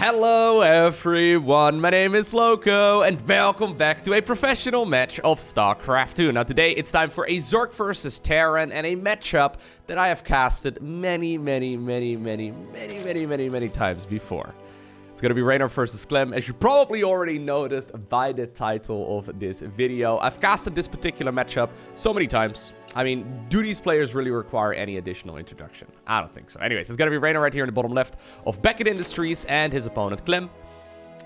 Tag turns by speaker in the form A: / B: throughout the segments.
A: Hello everyone, my name is Lowko, and welcome back to a professional match of StarCraft 2. Now today it's time for a Zerg versus Terran and a matchup that I have casted many times before. It's gonna be Reynor versus Clem, as you probably already noticed by the title of this video. I've casted this particular matchup so many times. I mean, do these players really require any additional introduction? I don't think so. Anyways, it's gonna be Reynor right here in the bottom left of Beckett Industries and his opponent Clem.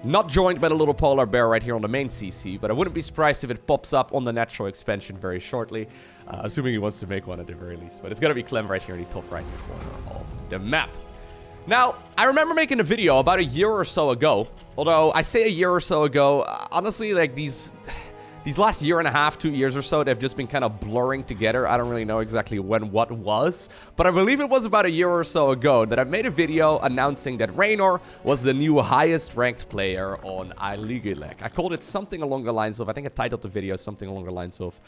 A: Not joined by the little polar bear right here on the main CC, but I wouldn't be surprised if it pops up on the natural expansion very shortly, assuming he wants to make one at the very least. But it's gonna be Clem right here in the top right corner of the map. Now, I remember making a video about a year or so ago. Although, I say a year or so ago, honestly, like, these last year and a half, 2 years or so, they've just been kind of blurring together. I don't really know exactly when what was. But I believe it was about a year or so ago that I made a video announcing that Reynor was the new highest ranked player on Aligulac. I called it something along the lines of, I think I titled the video something along the lines of,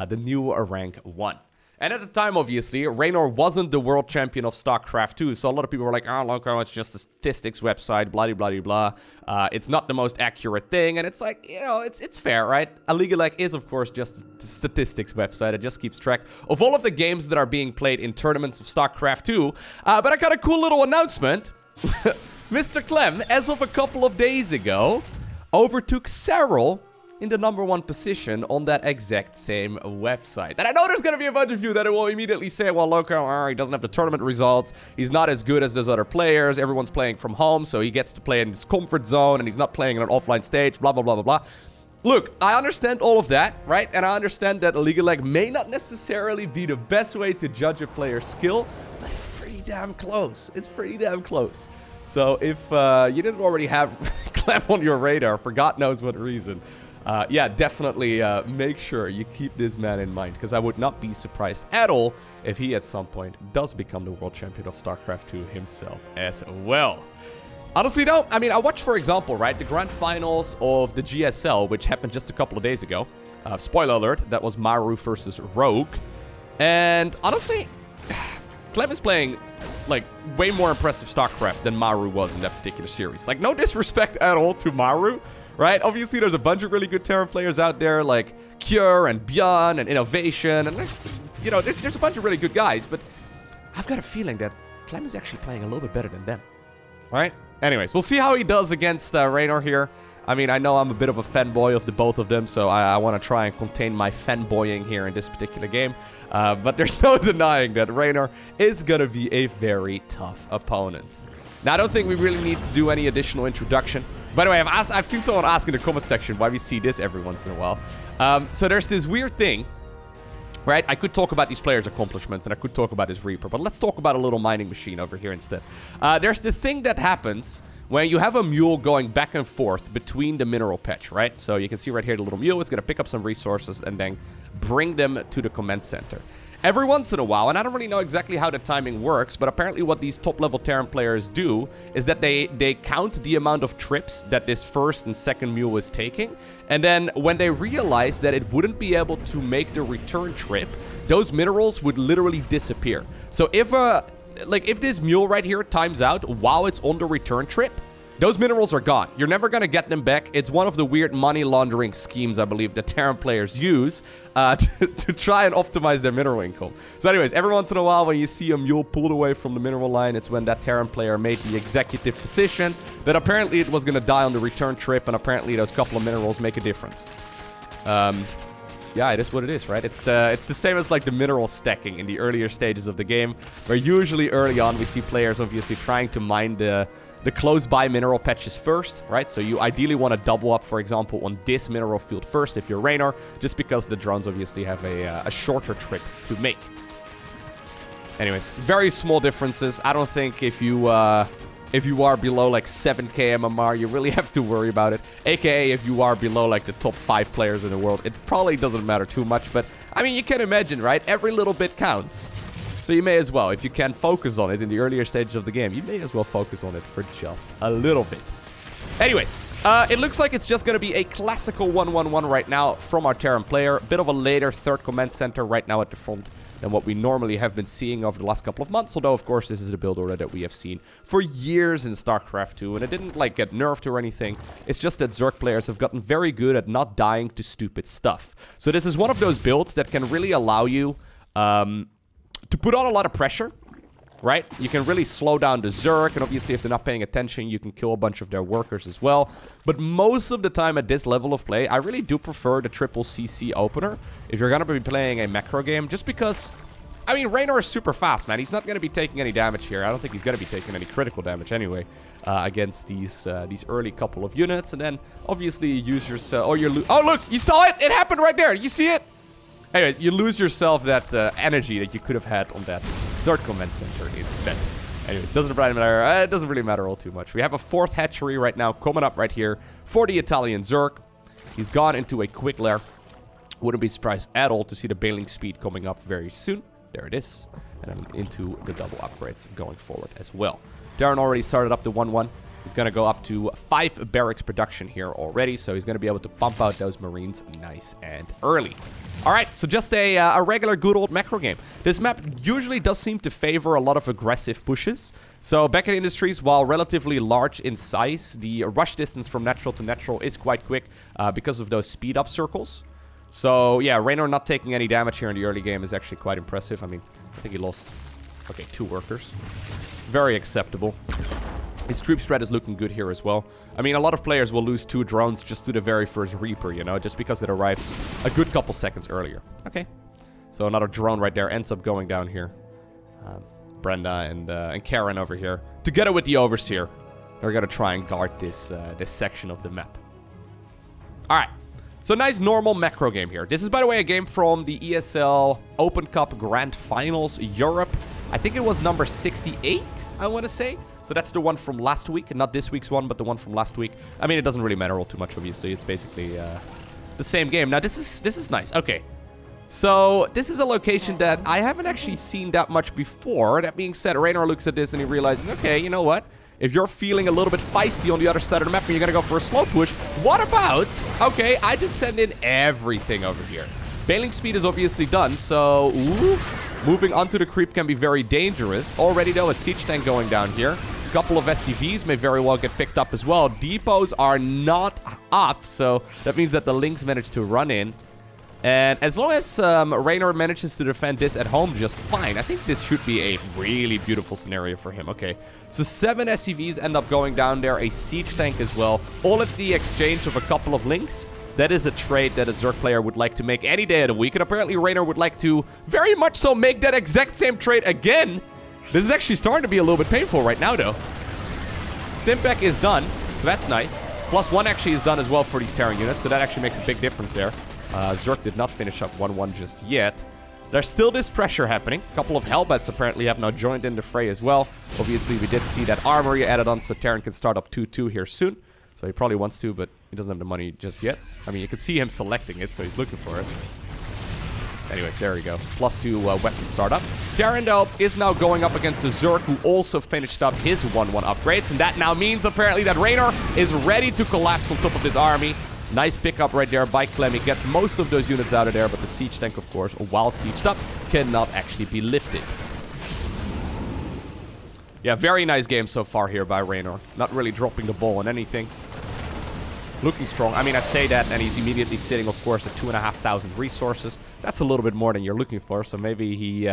A: the new rank 1. And at the time, obviously, Reynor wasn't the world champion of StarCraft 2, so a lot of people were like, oh, Lowko, it's just a statistics website, blah, blah, blah, blah. It's not the most accurate thing, and it's like, you know, it's fair, right? Aligulac is, of course, just a statistics website. It just keeps track of all of the games that are being played in tournaments of StarCraft 2. But I got a cool little announcement. Mr. Clem, as of a couple of days ago, overtook Serral in the #1 position on that exact same website. And I know there's gonna be a bunch of you that will immediately say, well, Lowko, he doesn't have the tournament results, he's not as good as those other players, everyone's playing from home, so he gets to play in his comfort zone, and he's not playing on an offline stage, blah, blah, blah, blah, blah. Look, I understand all of that, right? And I understand that Aligulac may not necessarily be the best way to judge a player's skill, but it's pretty damn close. It's pretty damn close. So if you didn't already have Clem on your radar for God knows what reason, yeah, definitely make sure you keep this man in mind, because I would not be surprised at all if he at some point does become the world champion of StarCraft 2 himself as well. Honestly, though, I mean, I watched, for example, right, the grand finals of the GSL, which happened just a couple of days ago. Spoiler alert, that was Maru versus Rogue. And honestly, Clem is playing, like, way more impressive StarCraft than Maru was in that particular series. Like, no disrespect at all to Maru, right? Obviously, there's a bunch of really good Terran players out there, like Cure and Bjorn and Innovation, and, you know, there's a bunch of really good guys, but I've got a feeling that Clem is actually playing a little bit better than them, right? Anyways, we'll see how he does against Reynor here. I mean, I know I'm a bit of a fanboy of the both of them, so I want to try and contain my fanboying here in this particular game. But there's no denying that Reynor is going to be a very tough opponent. Now, I don't think we really need to do any additional introduction. By the way, I've seen someone ask in the comment section why we see this every once in a while. So there's this weird thing, right? I could talk about these players' accomplishments, and I could talk about his Reaper, but let's talk about a little mining machine over here instead. There's the thing that happens when you have a mule going back and forth between the mineral patch, right? So you can see right here the little mule. It's going to pick up some resources and then bring them to the command center. Every once in a while, and I don't really know exactly how the timing works, but apparently what these top-level Terran players do is that they count the amount of trips that this first and second mule is taking, and then when they realize that it wouldn't be able to make the return trip, those minerals would literally disappear. So if this mule right here times out while it's on the return trip, those minerals are gone. You're never going to get them back. It's one of the weird money laundering schemes, I believe, that Terran players use to try and optimize their mineral income. So anyways, every once in a while when you see a mule pulled away from the mineral line, it's when that Terran player made the executive decision that apparently it was going to die on the return trip, and apparently those couple of minerals make a difference. Yeah, it is what it is, right? It's the same as like the mineral stacking in the earlier stages of the game, where usually early on we see players obviously trying to mine the close-by mineral patches first, right? So you ideally want to double up, for example, on this mineral field first if you're Reynor, just because the drones obviously have a shorter trip to make. Anyways, very small differences. I don't think if you are below like 7k MMR, you really have to worry about it. AKA if you are below like the top 5 players in the world, it probably doesn't matter too much. But I mean, you can imagine, right? Every little bit counts. So you may as well, if you can focus on it in the earlier stages of the game, you may as well focus on it for just a little bit. Anyways, it looks like it's just going to be a classical 1-1-1 right now from our Terran player. Bit of a later third command center right now at the front. than what we normally have been seeing over the last couple of months. Although, of course, this is the build order that we have seen for years in StarCraft 2. And it didn't, like, get nerfed or anything. It's just that Zerg players have gotten very good at not dying to stupid stuff. So this is one of those builds that can really allow you to put on a lot of pressure. Right? You can really slow down the Zerg, and obviously if they're not paying attention, you can kill a bunch of their workers as well. But most of the time at this level of play, I really do prefer the triple CC opener if you're going to be playing a macro game, just because, I mean, Reynor is super fast, man. He's not going to be taking any damage here. I don't think he's going to be taking any critical damage anyway against these early couple of units. And then, obviously, you use yourself, or you're oh, look, you saw it? It happened right there. You see it? Anyways, you lose yourself that energy that you could have had on that third command center instead. Anyways, doesn't really matter. It doesn't really matter all too much. We have a fourth hatchery right now coming up right here for the Italian Zerg. He's gone into a quick lair. Wouldn't be surprised at all to see the bailing speed coming up very soon. There it is. And then into the double upgrades going forward as well. Darren already started up the 1-1. He's going to go up to 5 barracks production here already, so he's going to be able to pump out those Marines nice and early. All right, so just a regular good old macro game. This map usually does seem to favor a lot of aggressive pushes. So back in Industries, while relatively large in size, the rush distance from natural to natural is quite quick because of those speed up circles. So yeah, Reynor not taking any damage here in the early game is actually quite impressive. I mean, I think he lost, okay, 2 workers. Very acceptable. His creep spread is looking good here as well. I mean, a lot of players will lose 2 drones just to the very first Reaper, you know, just because it arrives a good couple seconds earlier. Okay. So another drone right there ends up going down here. Brenda and Karen over here, together with the Overseer. They're going to try and guard this section of the map. All right. So nice normal macro game here. This is, by the way, a game from the ESL Open Cup Grand Finals Europe. I think it was number 68, I want to say. So that's the one from last week. Not this week's one, but the one from last week. I mean, it doesn't really matter all too much, obviously. It's basically the same game. Now, this is nice. Okay. So this is a location that I haven't actually seen that much before. That being said, Reynor looks at this and he realizes, okay, you know what? If you're feeling a little bit feisty on the other side of the map and you're going to go for a slow push, what about, okay, I just send in everything over here. Bailing speed is obviously done, so moving onto the creep can be very dangerous. Already, though, a siege tank going down here. A couple of SCVs may very well get picked up as well. Depots are not up, so that means that the Lynx managed to run in. And as long as Reynor manages to defend this at home just fine, I think this should be a really beautiful scenario for him. Okay, so 7 SCVs end up going down there, a siege tank as well, all at the exchange of a couple of Lynx. That is a trade that a Zerg player would like to make any day of the week, and apparently Reynor would like to very much so make that exact same trade again. This is actually starting to be a little bit painful right now, though. Stimpback is done, so that's nice. +1 actually is done as well for these Terran units, so that actually makes a big difference there. Zerg did not finish up 1-1 just yet. There's still this pressure happening. A couple of Hellbats apparently have now joined in the fray as well. Obviously, we did see that armory added on, so Terran can start up 2-2 here soon. So he probably wants to, but he doesn't have the money just yet. I mean, you can see him selecting it, so he's looking for it. Anyways, there we go. +2 weapon startup. Terran, though, is now going up against the Zerg, who also finished up his 1-1 upgrades. And that now means, apparently, that Reynor is ready to collapse on top of this army. Nice pickup right there by Clem. He gets most of those units out of there, but the siege tank, of course, while sieged up, cannot actually be lifted. Yeah, very nice game so far here by Reynor. Not really dropping the ball on anything. Looking strong. I mean, I say that, and he's immediately sitting, of course, at 2,500 resources. That's a little bit more than you're looking for, so maybe he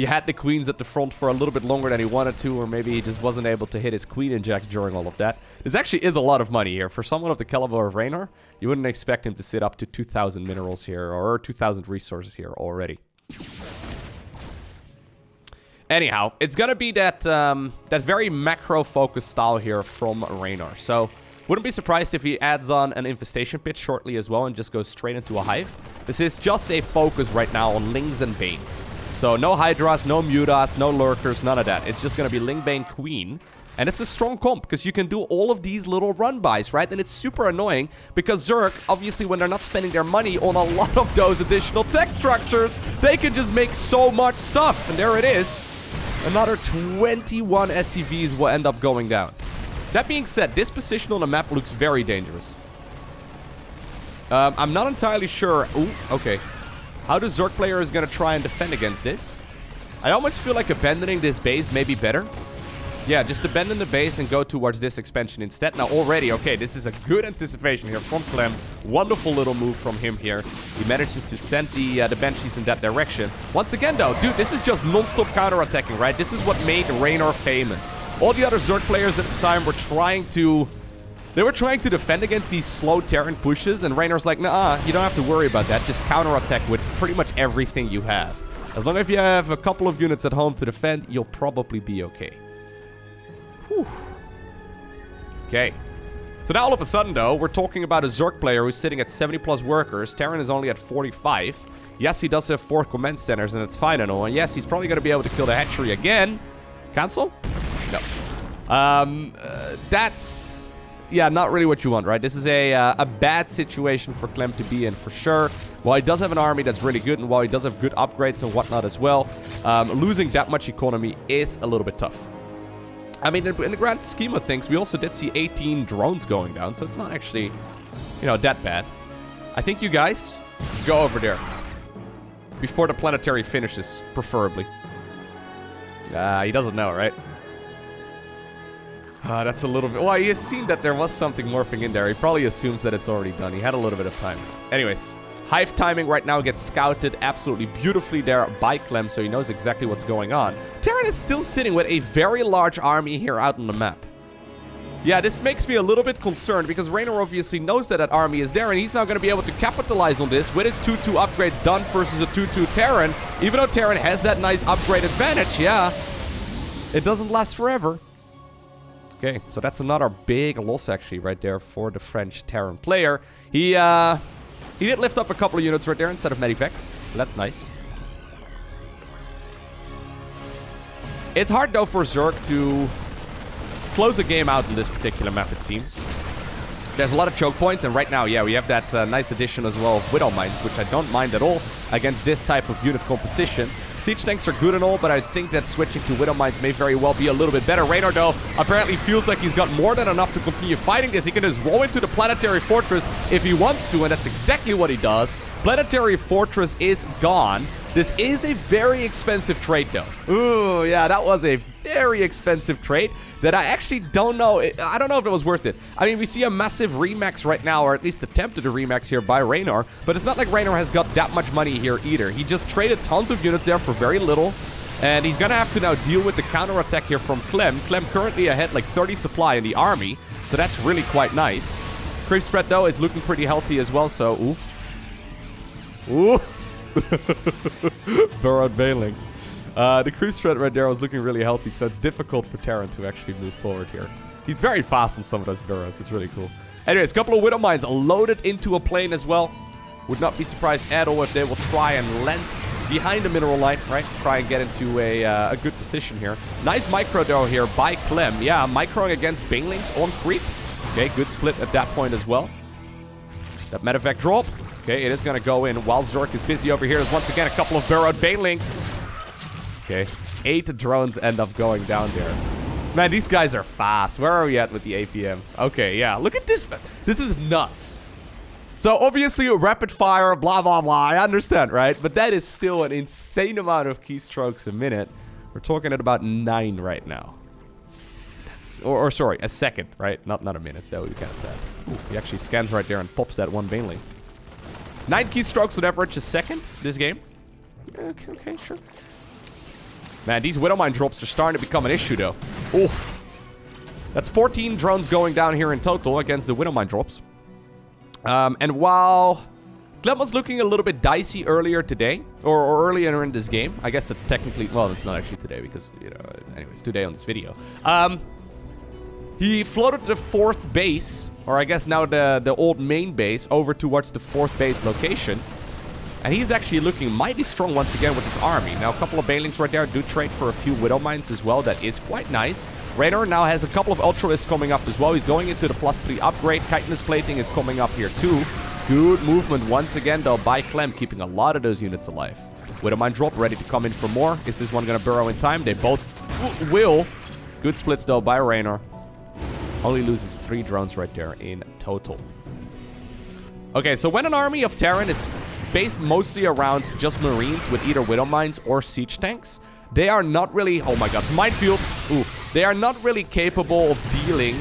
A: had the queens at the front for a little bit longer than he wanted to, or maybe he just wasn't able to hit his queen inject during all of that. This actually is a lot of money here. For someone of the caliber of Reynor, you wouldn't expect him to sit up to 2,000 minerals here, or 2,000 resources here already. Anyhow, it's gonna be that very macro-focused style here from Reynor. So, wouldn't be surprised if he adds on an infestation pit shortly as well and just goes straight into a hive. This is just a focus right now on Lings and Banes. So no Hydras, no Mutas, no Lurkers, none of that. It's just going to be Ling Bane Queen. And it's a strong comp because you can do all of these little run-bys, right? And it's super annoying because Zerg, obviously, when they're not spending their money on a lot of those additional tech structures, they can just make so much stuff. And there it is. Another 21 SCVs will end up going down. That being said, this position on the map looks very dangerous. I'm not entirely sure. Ooh, okay. How the Zerg player is going to try and defend against this? I almost feel like abandoning this base may be better. Yeah, just abandon the base and go towards this expansion instead. Now already, okay, this is a good anticipation here from Clem. Wonderful little move from him here. He manages to send the Banshees in that direction. Once again though, dude, this is just non-stop counter-attacking, right? This is what made Reynor famous. All the other Zerg players at the time were trying to... They were trying to defend against these slow Terran pushes, and Reynor's like, nah, you don't have to worry about that. Just counter-attack with pretty much everything you have. As long as you have a couple of units at home to defend, you'll probably be okay. Whew. Okay. So now all of a sudden, though, we're talking about a Zerg player who's sitting at 70 plus workers. Terran is only at 45. Yes, he does have 4 command centers, and it's fine and all. And yes, he's probably going to be able to kill the hatchery again. Cancel? No. That's... Yeah, not really what you want, right? This is a bad situation for Clem to be in, for sure. While he does have an army that's really good, and while he does have good upgrades and whatnot as well, losing that much economy is a little bit tough. I mean, in the grand scheme of things, we also did see 18 drones going down, so it's not actually, you know, that bad. I think you guys go over there. Before the planetary finishes, preferably. He doesn't know, right? That's a little bit... Well, he has seen that there was something morphing in there. He probably assumes that it's already done. He had a little bit of time. Anyways, Hive timing right now gets scouted absolutely beautifully there by Clem, so he knows exactly what's going on. Terran is still sitting with a very large army here out on the map. Yeah, this makes me a little bit concerned, because Reynor obviously knows that that army is there, and he's now going to be able to capitalize on this with his 2-2 upgrades done versus a 2-2 Terran. Even though Terran has that nice upgrade advantage, yeah, it doesn't last forever. Okay, so that's another big loss actually right there for the French Terran player. He did lift up a couple of units right there instead of Medivacs, so that's nice. It's hard though for Zerg to close a game out on this particular map, it seems. There's a lot of choke points, and right now, yeah, we have that nice addition as well of Widow Mines, which I don't mind at all against this type of unit composition. Siege tanks are good and all, but I think that switching to Widow Mines may very well be a little bit better. Reynor, though, apparently feels like he's got more than enough to continue fighting this. He can just roll into the Planetary Fortress if he wants to, and that's exactly what he does. Planetary Fortress is gone. This is a very expensive trade, though. Ooh, yeah, that was a very expensive trade that I actually don't know. I don't know if it was worth it. I mean, we see a massive remax right now, or at least attempted a remax here by Reynor, but it's not like Reynor has got that much money here either. He just traded tons of units there for very little, and he's gonna have to now deal with the counterattack here from Clem. Clem currently ahead like 30 supply in the army, so that's really quite nice. Creep spread, though, is looking pretty healthy as well, so... Ooh. Ooh. Burrowed Bailing. The creep spread right there was looking really healthy, so it's difficult for Terran to actually move forward here. He's very fast on some of those burrows. It's really cool. Anyways, a couple of Widow Mines loaded into a plane as well. Would not be surprised at all if they will try and land behind the mineral line, right? Try and get into a good position here. Nice micro, though, here by Clem. Yeah, microing against Banelings on creep. Okay, good split at that point as well. That medevac drop. Okay, it is going to go in while Zerg is busy over here. There's once again a couple of burrowed Banelings. Okay, 8 drones end up going down there. Man, these guys are fast. Where are we at with the APM? Okay, yeah, look at this. This is nuts. So, obviously, a rapid fire, blah, blah, blah. I understand, right? But that is still an insane amount of keystrokes a minute. We're talking at about 9 right now. Or sorry, a second, right? Not a minute, though, you kind of said. Ooh, he actually scans right there and pops that one Baneling. 9 keystrokes would average a second this game. Okay, sure. Man, these Widow Mine drops are starting to become an issue, though. Oof. That's 14 drones going down here in total against the Widow Mine drops. And while Clem was looking a little bit dicey earlier today, or earlier in this game, I guess that's technically, well, it's not actually today because, you know, anyways, today on this video. He floated the 4th base, or I guess now the old main base, over towards the 4th base location. And he's actually looking mighty strong once again with his army. Now, a couple of Banelings right there do trade for a few Widow Mines as well. That is quite nice. Reynor now has a couple of Ultralisks coming up as well. He's going into the +3 upgrade. Chitinous Plating is coming up here too. Good movement once again, though, by Clem, keeping a lot of those units alive. Widow Mine drop, ready to come in for more. Is this one going to burrow in time? They both will. Good splits, though, by Reynor. Only loses 3 drones right there in total. Okay, so when an army of Terran is based mostly around just Marines with either Widow Mines or Siege Tanks. They are not really... Oh my god, Minefield. Ooh. They are not really capable of dealing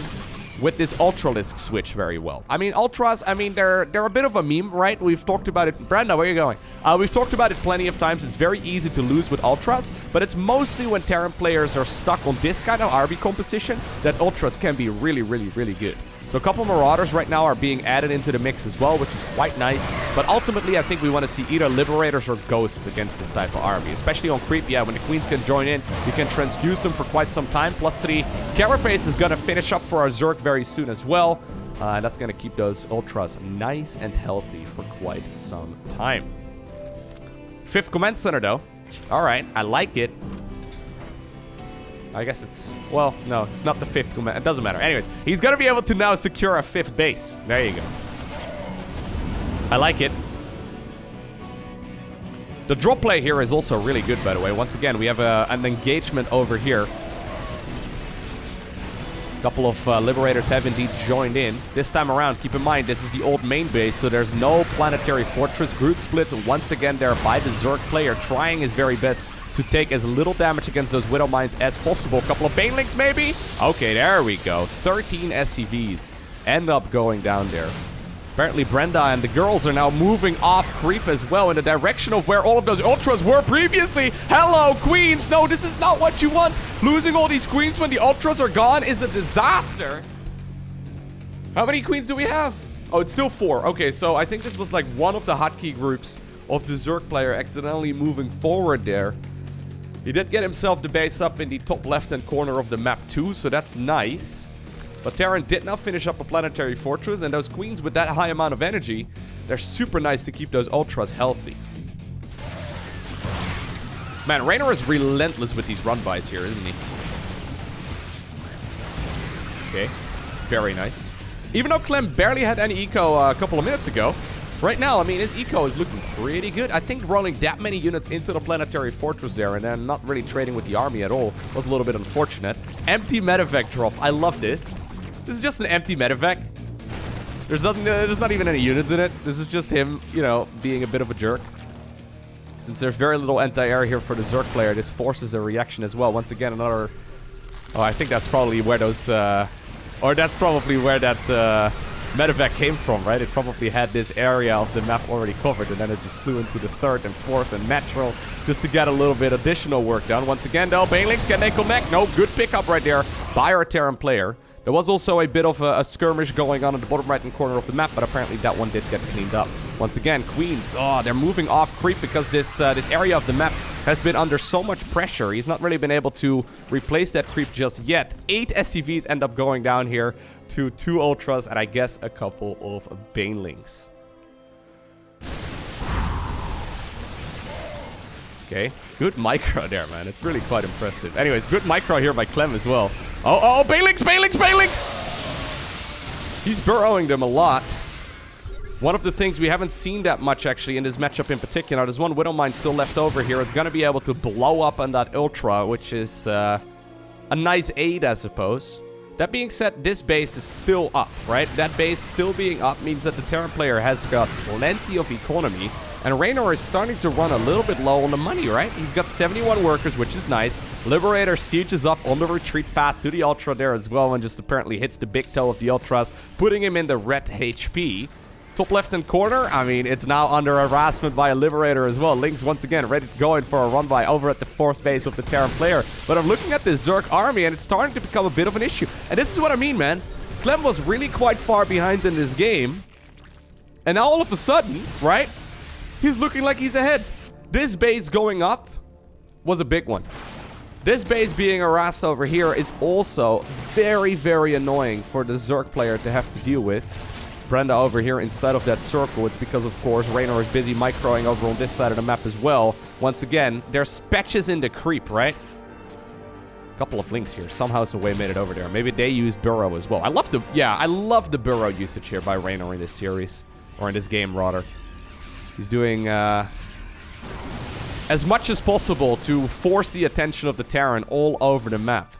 A: with this Ultralisk switch very well. I mean, Ultras, I mean, they're a bit of a meme, right? We've talked about it. Brenda, where are you going? We've talked about it plenty of times. It's very easy to lose with Ultras, but it's mostly when Terran players are stuck on this kind of RB composition that Ultras can be really, really, really good. So a couple Marauders right now are being added into the mix as well, which is quite nice. But ultimately, I think we want to see either Liberators or Ghosts against this type of army. Especially on Creep, yeah, when the Queens can join in, you can transfuse them for quite some time. +3. Carapace is going to finish up for our Zerg very soon as well. And that's going to keep those Ultras nice and healthy for quite some time. 5th Command Center, though. All right, I like it. I guess it's... Well, no, it's not the 5th command. It doesn't matter. Anyways, he's going to be able to now secure a 5th base. There you go. I like it. The drop play here is also really good, by the way. Once again, we have an engagement over here. A couple of Liberators have indeed joined in. This time around, keep in mind, this is the old main base, so there's no Planetary Fortress. Group splits once again there by the Zerg player, trying his very best to take as little damage against those Widow Mines as possible. A couple of Banelings, maybe? Okay, there we go. 13 SCVs end up going down there. Apparently, Brenda and the girls are now moving off Creep as well in the direction of where all of those Ultras were previously. Hello, Queens! No, this is not what you want. Losing all these Queens when the Ultras are gone is a disaster. How many Queens do we have? Oh, it's still 4. Okay, so I think this was like one of the hotkey groups of the Zerg player accidentally moving forward there. He did get himself the base up in the top left-hand corner of the map too, so that's nice. But Terran did not finish up a Planetary Fortress, and those Queens with that high amount of energy, they're super nice to keep those Ultras healthy. Man, Reynor is relentless with these run-bys here, isn't he? Okay, very nice. Even though Clem barely had any eco a couple of minutes ago, right now, I mean, his eco is looking pretty good. I think rolling that many units into the Planetary Fortress there and then not really trading with the army at all was a little bit unfortunate. Empty medevac drop. I love this. This is just an empty medevac. There's nothing. There's not even any units in it. This is just him, you know, being a bit of a jerk. Since there's very little anti-air here for the Zerg player, this forces a reaction as well. Once again, another... Oh, I think that's probably where those... Or that's probably where that... medevac came from, right? It probably had this area of the map already covered, and then it just flew into the 3rd and 4th and natural just to get a little bit additional work done. Once again, though, Banelings, can they connect? No, good pickup right there by our Terran player. There was also a bit of a skirmish going on in the bottom right-hand corner of the map, but apparently that one did get cleaned up. Once again, Queens, oh, they're moving off Creep because this area of the map has been under so much pressure. He's not really been able to replace that Creep just yet. 8 SCVs end up going down here to 2 Ultras and I guess a couple of Banelings. Okay, good micro there, man. It's really quite impressive. Anyways, good micro here by Clem as well. Oh, Banelings, Banelings, Banelings! He's burrowing them a lot. One of the things we haven't seen that much, actually, in this matchup in particular, there's one Widow Mine still left over here. It's going to be able to blow up on that Ultra, which is a nice aid, I suppose. That being said, this base is still up, right? That base still being up means that the Terran player has got plenty of economy. And Reynor is starting to run a little bit low on the money, right? He's got 71 workers, which is nice. Liberator sieges up on the retreat path to the Ultra there as well, and just apparently hits the big toe of the Ultras, putting him in the red HP. Top left-hand corner, I mean, it's now under harassment by a Liberator as well. Lynx once again ready to go in for a run-by over at the 4th base of the Terran player. But I'm looking at this Zerg army, and it's starting to become a bit of an issue. And this is what I mean, man. Clem was really quite far behind in this game. And now all of a sudden, right? He's looking like he's ahead. This base going up was a big one. This base being harassed over here is also very, very annoying for the Zerg player to have to deal with. Brenda over here inside of that circle. It's because, of course, Reynor is busy microing over on this side of the map as well. Once again, there's patches in the creep, right? Couple of links here. Somehow some way made it over there. Maybe they use burrow as well. I love the burrow usage here by Reynor in this series. Or in this game, rather. He's doing as much as possible to force the attention of the Terran all over the map.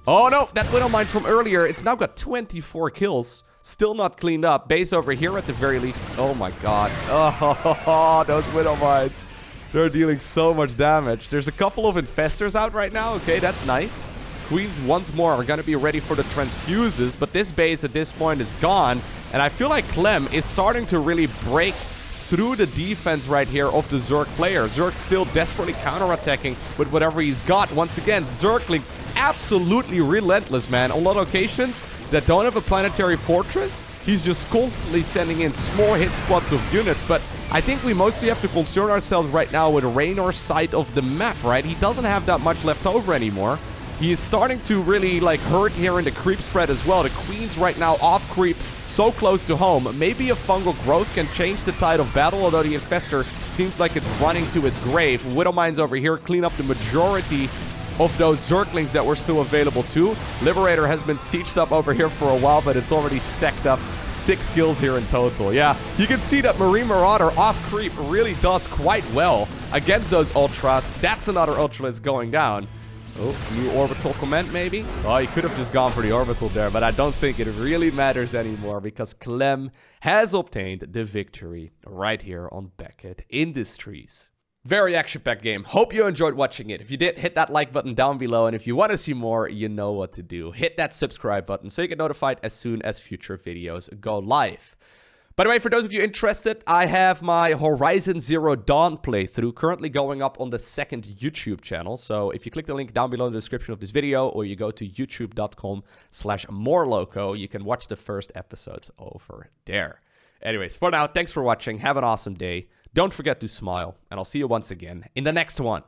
A: Oh no, that Widow Mine from earlier, it's now got 24 kills. Still not cleaned up. Base over here at the very least. Oh my god. Oh, those Widow Mines. They're dealing so much damage. There's a couple of infestors out right now. Okay, that's nice. Queens once more are going to be ready for the transfuses, but this base at this point is gone. And I feel like Clem is starting to really break through the defense right here of the Zerg player. Zerg still desperately counterattacking with whatever he's got. Once again, Zerglings absolutely relentless, man. On locations that don't have a planetary fortress, he's just constantly sending in small hit squads of units. But I think we mostly have to concern ourselves right now with Reynor's side of the map, right? He doesn't have that much left over anymore. He is starting to really, like, hurt here in the creep spread as well. The Queen's right now off creep, so close to home. Maybe a fungal growth can change the tide of battle, although the Infestor seems like it's running to its grave. Widow Mines over here clean up the majority of those Zerglings that were still available too. Liberator has been sieged up over here for a while, but it's already stacked up 6 kills here in total. Yeah, you can see that Marine Marauder off creep really does quite well against those Ultras. That's another Ultralisk going down. Oh, new orbital comment maybe? Oh, he could have just gone for the orbital there, but I don't think it really matters anymore because Clem has obtained the victory right here on Beckett Industries. Very action-packed game. Hope you enjoyed watching it. If you did, hit that like button down below, and if you want to see more, you know what to do. Hit that subscribe button so you get notified as soon as future videos go live. By the way, for those of you interested, I have my Horizon Zero Dawn playthrough currently going up on the second YouTube channel. So if you click the link down below in the description of this video, or you go to youtube.com/morelowko, you can watch the first episodes over there. Anyways, for now, thanks for watching. Have an awesome day. Don't forget to smile, and I'll see you once again in the next one.